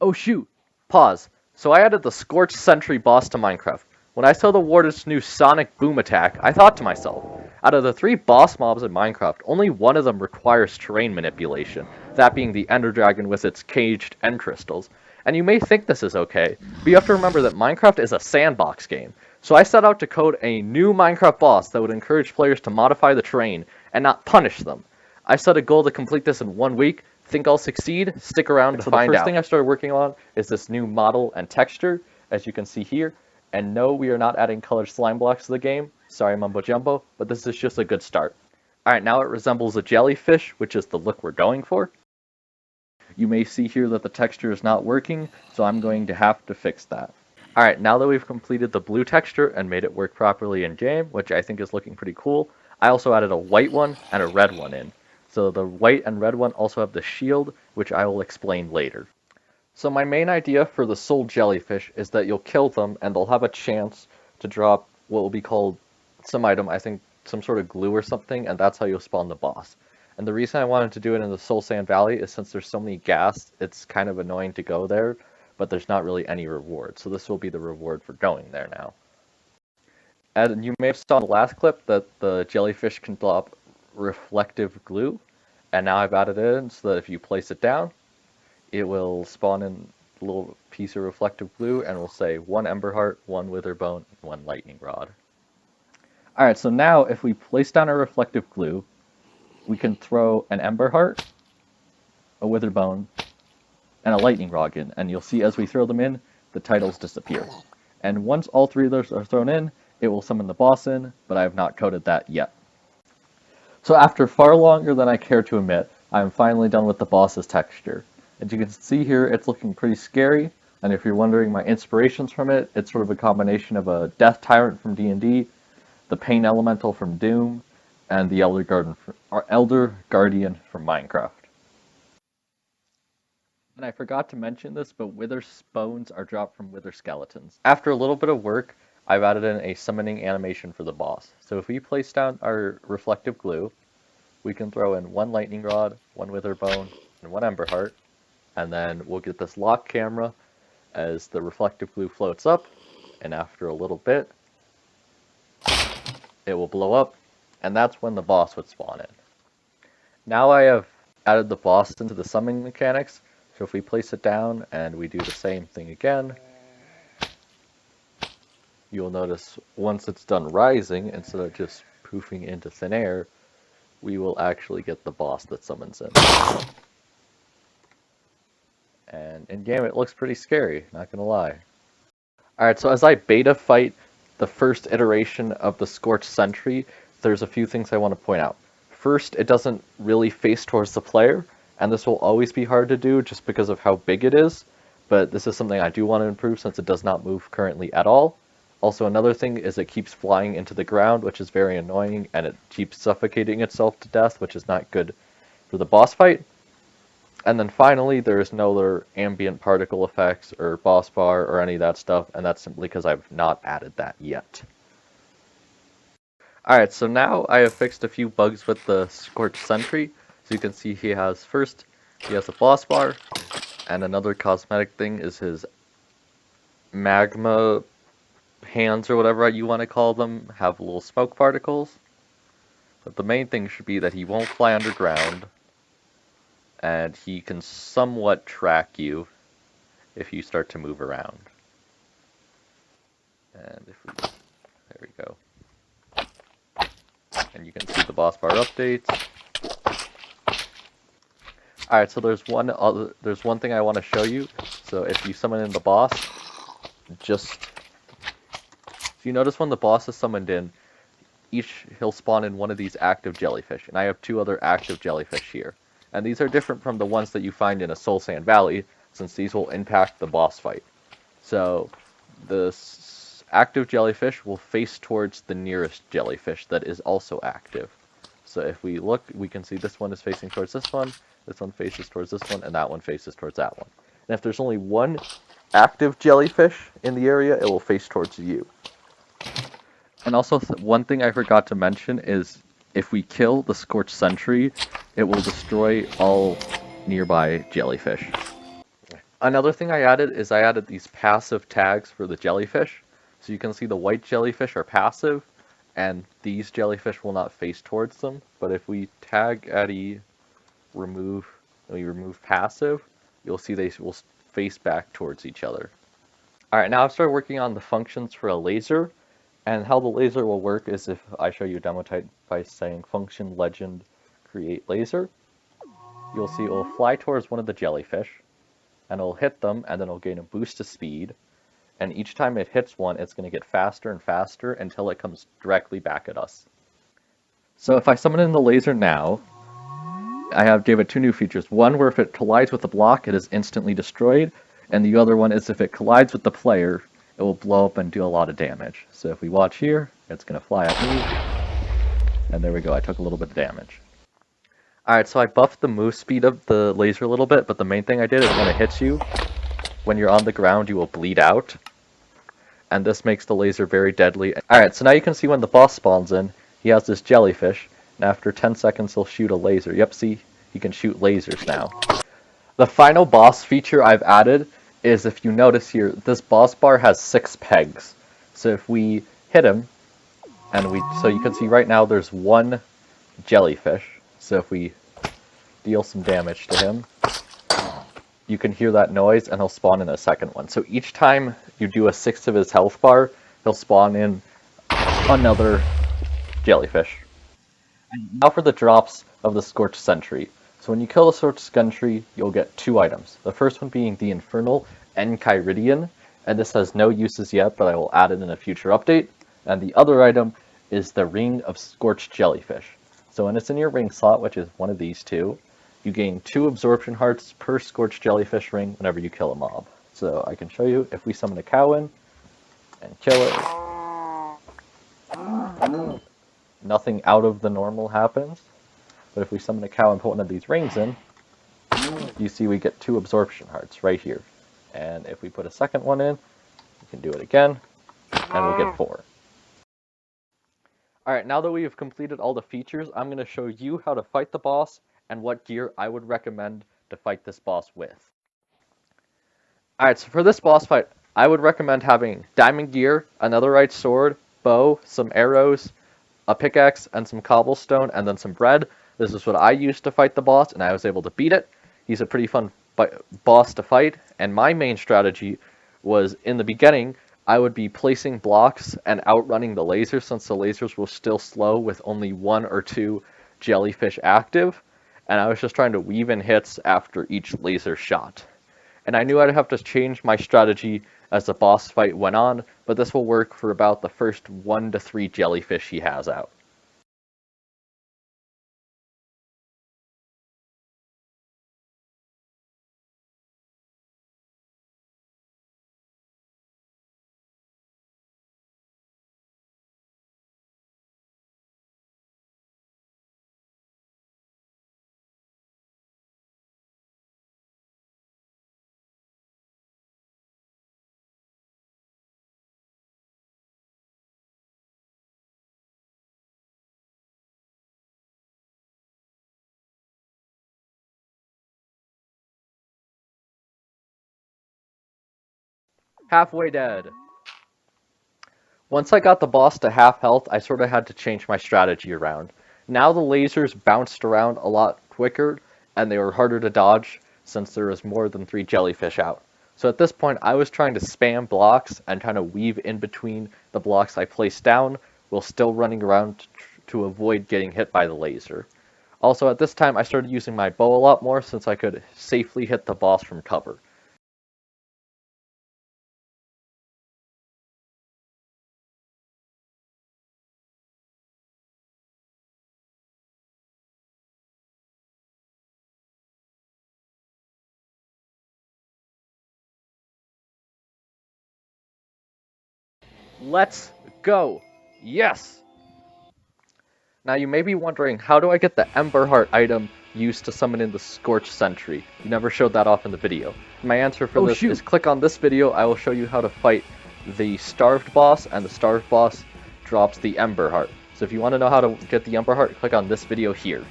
Oh shoot! Pause. So I added the Scorched Sentry boss to Minecraft. When I saw the Warden's new Sonic Boom attack, I thought to myself, out of the 3 boss mobs in Minecraft, only one of them requires terrain manipulation, that being the Ender Dragon with its caged end crystals. And you may think this is okay, but you have to remember that Minecraft is a sandbox game. So I set out to code a new Minecraft boss that would encourage players to modify the terrain and not punish them. I set a goal to complete this in 1 week. Think I'll succeed? Stick around to find out. The first thing I started working on is this new model and texture, as you can see here. And no, we are not adding colored slime blocks to the game. Sorry, mumbo jumbo, but this is just a good start. Alright, now it resembles a jellyfish, which is the look we're going for. You may see here that the texture is not working, so I'm going to have to fix that. Alright, now that we've completed the blue texture and made it work properly in game, which I think is looking pretty cool, I also added a white one and a red one in. So the white and red one also have the shield, which I will explain later. So my main idea for the soul jellyfish is that you'll kill them and they'll have a chance to drop what will be called some item, I think some sort of glue or something, and that's how you'll spawn the boss. And the reason I wanted to do it in the Soul Sand Valley is since there's so many ghasts, it's kind of annoying to go there, but there's not really any reward. So this will be the reward for going there now. And you may have saw in the last clip that the jellyfish can drop reflective glue, and now I've added it in so that if you place it down, it will spawn in a little piece of reflective glue and will say 1 ember heart, 1 wither bone, and 1 lightning rod. Alright, so now if we place down our reflective glue, we can throw an ember heart, a wither bone, and a lightning rod in, and you'll see as we throw them in, the titles disappear. And once all 3 of those are thrown in, it will summon the boss in, but I have not coded that yet. So after far longer than I care to admit, I am finally done with the boss's texture. As you can see here, it's looking pretty scary, and if you're wondering my inspirations from it, it's sort of a combination of a Death Tyrant from D&D, the Pain Elemental from Doom, and the Elder Guardian from Minecraft. And I forgot to mention this, but wither bones are dropped from wither skeletons. After a little bit of work, I've added in a summoning animation for the boss. So if we place down our reflective glue, we can throw in 1 lightning rod, 1 wither bone, and 1 ember heart, and then we'll get this lock camera as the reflective glue floats up, and after a little bit, it will blow up, and that's when the boss would spawn in. Now I have added the boss into the summoning mechanics, so if we place it down and we do the same thing again, you'll notice once it's done rising, instead of just poofing into thin air, we will actually get the boss that summons in. And in game it looks pretty scary, not gonna lie. Alright, so as I beta fight the first iteration of the Scorched Sentry, there's a few things I want to point out. First, it doesn't really face towards the player, and this will always be hard to do just because of how big it is, but this is something I do want to improve since it does not move currently at all. Also, another thing is it keeps flying into the ground, which is very annoying, and it keeps suffocating itself to death, which is not good for the boss fight. And then finally, there is no other ambient particle effects or boss bar or any of that stuff, and that's simply because I've not added that yet. Alright, so now I have fixed a few bugs with the Scorched Sentry. So you can see he has a boss bar, and another cosmetic thing is his magma hands or whatever you want to call them have little smoke particles. But the main thing should be that he won't fly underground, and he can somewhat track you if you start to move around. And if we, there we go. And you can see the boss bar updates. Alright, so there's one thing I want to show you. So if you summon in the boss, if you notice when the boss is summoned in, he'll spawn in one of these active jellyfish, and I have 2 other active jellyfish here. And these are different from the ones that you find in a Soul Sand Valley, since these will impact the boss fight. So, the active jellyfish will face towards the nearest jellyfish that is also active. So if we look, we can see this one is facing towards this one faces towards this one, and that one faces towards that one. And if there's only one active jellyfish in the area, it will face towards you. And also, one thing I forgot to mention is if we kill the Scorched Sentry, it will destroy all nearby jellyfish. Another thing I added is I added these passive tags for the jellyfish. So you can see the white jellyfish are passive, and these jellyfish will not face towards them. But if we tag Eddie remove, we remove passive, you'll see they will face back towards each other. Alright, now I've started working on the functions for a laser, and how the laser will work is if I show you a demo type by saying function legend create laser, you'll see it will fly towards one of the jellyfish, and it'll hit them, and then it'll gain a boost of speed, and each time it hits one, it's going to get faster and faster until it comes directly back at us. So if I summon in the laser now, I gave it two new features. One where if it collides with a block, it is instantly destroyed, and the other one is if it collides with the player, it will blow up and do a lot of damage. So if we watch here, it's going to fly at me, and there we go, I took a little bit of damage. Alright, so I buffed the move speed of the laser a little bit, but the main thing I did is when it hits you, when you're on the ground, you will bleed out, and this makes the laser very deadly. Alright, so now you can see when the boss spawns in, he has this jellyfish, and after 10 seconds he'll shoot a laser. Yep, see? He can shoot lasers now. The final boss feature I've added is, if you notice here, this boss bar has 6 pegs. So if we hit him, so you can see right now there's one jellyfish. So if we deal some damage to him, you can hear that noise and he'll spawn in a second one. So each time you do a 6th of his health bar, he'll spawn in another jellyfish. And now for the drops of the Scorched Sentry. So when you kill the Scorched Sentry, you'll get 2 items. The first one being the Infernal Enchiridion, and this has no uses yet, but I will add it in a future update. And the other item is the Ring of Scorched Jellyfish. So when it's in your ring slot, which is one of these two, you gain 2 absorption hearts per Scorched Jellyfish ring whenever you kill a mob. So I can show you if we summon a cow in and kill it. Nothing out of the normal happens. But if we summon a cow and put one of these rings in, you see we get 2 absorption hearts right here. And if we put a second one in, we can do it again, and we'll get 4. Alright, now that we have completed all the features, I'm going to show you how to fight the boss and what gear I would recommend to fight this boss with. Alright, so for this boss fight, I would recommend having diamond gear, another right sword, bow, some arrows, a pickaxe, and some cobblestone, and then some bread. This is what I used to fight the boss, and I was able to beat it. He's a pretty fun boss to fight, and my main strategy was, in the beginning, I would be placing blocks and outrunning the lasers, since the lasers were still slow with only 1 or 2 jellyfish active, and I was just trying to weave in hits after each laser shot. And I knew I'd have to change my strategy as the boss fight went on, but this will work for about the first 1 to 3 jellyfish he has out. Halfway dead. Once I got the boss to half health, I sort of had to change my strategy around. Now the lasers bounced around a lot quicker, and they were harder to dodge since there was more than 3 jellyfish out. So at this point, I was trying to spam blocks and trying to weave in between the blocks I placed down, while still running around to avoid getting hit by the laser. Also, at this time, I started using my bow a lot more since I could safely hit the boss from cover. Let's go! Yes! Now you may be wondering, how do I get the Ember Heart item used to summon in the Scorched Sentry? You never showed that off in the video. My answer for this is click on this video. I will show you how to fight the Starved boss, and the Starved boss drops the Ember Heart. So if you want to know how to get the Ember Heart, click on this video here.